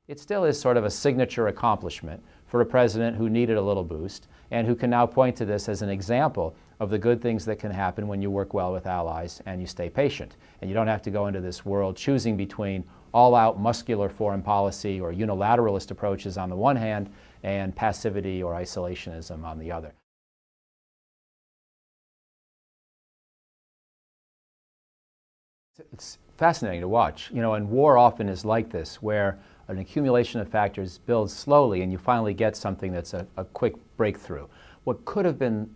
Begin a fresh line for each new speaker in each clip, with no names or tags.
It still is sort of a signature accomplishment for a president who needed a little boost and who can now point to this as an example of the good things that can happen when you work well with allies and you stay patient. And you don't have to go into this world choosing between all-out muscular foreign policy or unilateralist approaches on the one hand and passivity or isolationism on the other. It's fascinating to watch. You know, and war often is like this, where an accumulation of factors builds slowly and you finally get something that's a quick breakthrough. What could have been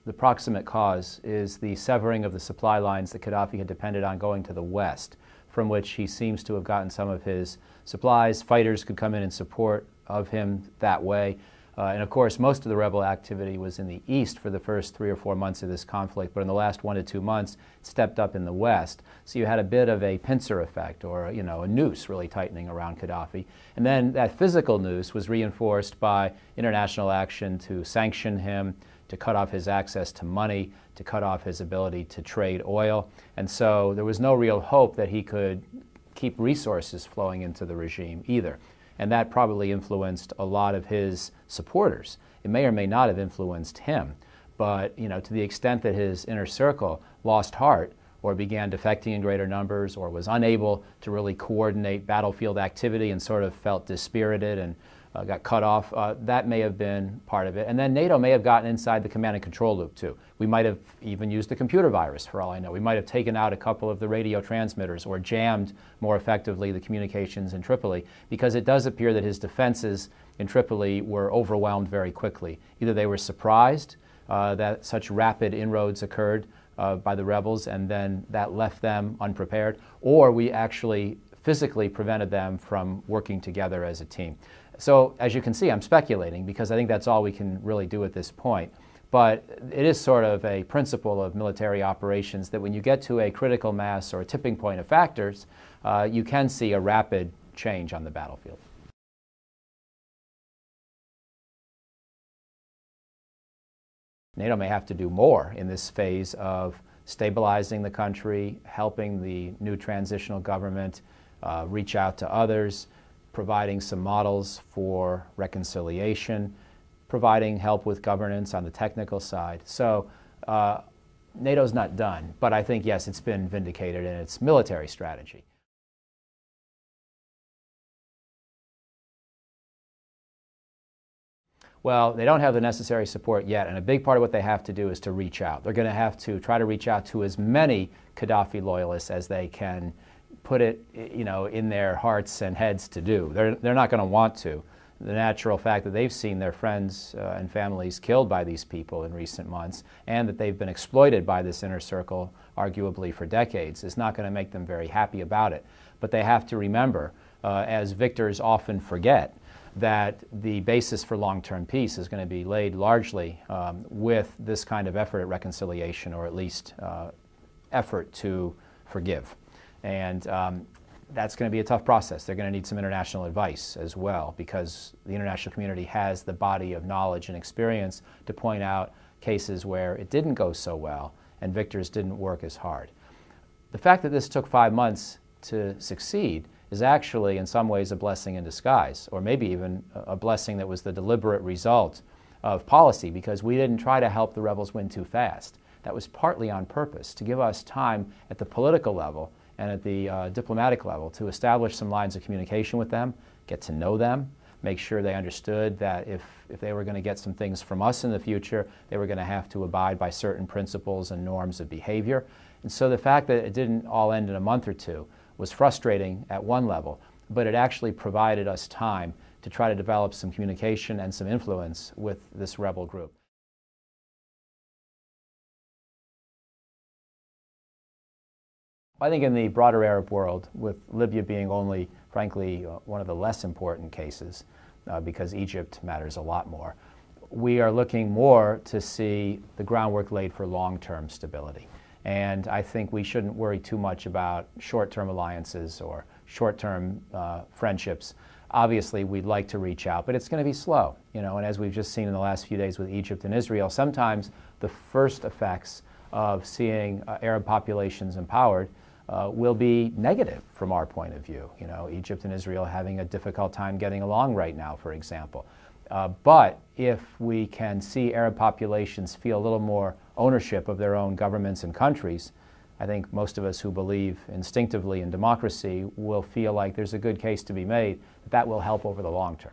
the proximate cause is the severing of the supply lines that Gaddafi had depended on going to the west, from which he seems to have gotten some of his supplies. Fighters could come in support of him that way. And of course, most of the rebel activity was in the east for the first 3 or 4 months of this conflict, but in the last 1 to 2 months, it stepped up in the west. So you had a bit of a pincer effect, or a noose really tightening around Gaddafi. And then that physical noose was reinforced by international action to sanction him, to cut off his access to money, to cut off his ability to trade oil. And so there was no real hope that he could keep resources flowing into the regime either. And that probably influenced a lot of his supporters. It may or may not have influenced him, but to the extent that his inner circle lost heart or began defecting in greater numbers or was unable to really coordinate battlefield activity and sort of felt dispirited and got cut off, that may have been part of it. And then NATO may have gotten inside the command and control loop too. We might have even used a computer virus for all I know. We might have taken out a couple of the radio transmitters or jammed more effectively the communications in Tripoli, because it does appear that his defenses in Tripoli were overwhelmed very quickly. Either they were surprised that such rapid inroads occurred by the rebels and then that left them unprepared, or we actually physically prevented them from working together as a team. So as you can see, I'm speculating because I think that's all we can really do at this point. But it is sort of a principle of military operations that when you get to a critical mass or a tipping point of factors, you can see a rapid change on the battlefield. NATO may have to do more in this phase of stabilizing the country, helping the new transitional government reach out to others, providing some models for reconciliation, providing help with governance on the technical side. So NATO's not done, but I think, yes, it's been vindicated in its military strategy. Well, they don't have the necessary support yet, and a big part of what they have to do is to reach out. They're going to have to try to reach out to as many Gaddafi loyalists as they can put it, in their hearts and heads to do. They're not going to want to. The natural fact that they've seen their friends and families killed by these people in recent months, and that they've been exploited by this inner circle, arguably for decades, is not going to make them very happy about it. But they have to remember, as victors often forget, that the basis for long-term peace is going to be laid largely with this kind of effort at reconciliation, or at least effort to forgive. And that's going to be a tough process. They're going to need some international advice as well, because the international community has the body of knowledge and experience to point out cases where it didn't go so well and victors didn't work as hard. The fact that this took 5 months to succeed is actually in some ways a blessing in disguise, or maybe even a blessing that was the deliberate result of policy, because we didn't try to help the rebels win too fast. That was partly on purpose, to give us time at the political level and at the diplomatic level to establish some lines of communication with them, get to know them, make sure they understood that if they were going to get some things from us in the future, they were going to have to abide by certain principles and norms of behavior. And so the fact that it didn't all end in a month or two was frustrating at one level, but it actually provided us time to try to develop some communication and some influence with this rebel group. I think in the broader Arab world, with Libya being only, frankly, one of the less important cases, because Egypt matters a lot more, we are looking more to see the groundwork laid for long-term stability. And I think we shouldn't worry too much about short-term alliances or short-term friendships. Obviously, we'd like to reach out, but it's going to be slow. And as we've just seen in the last few days with Egypt and Israel, sometimes the first effects of seeing Arab populations empowered will be negative from our point of view. You know, Egypt and Israel having a difficult time getting along right now, for example. But if we can see Arab populations feel a little more ownership of their own governments and countries, I think most of us who believe instinctively in democracy will feel like there's a good case to be made that will help over the long term.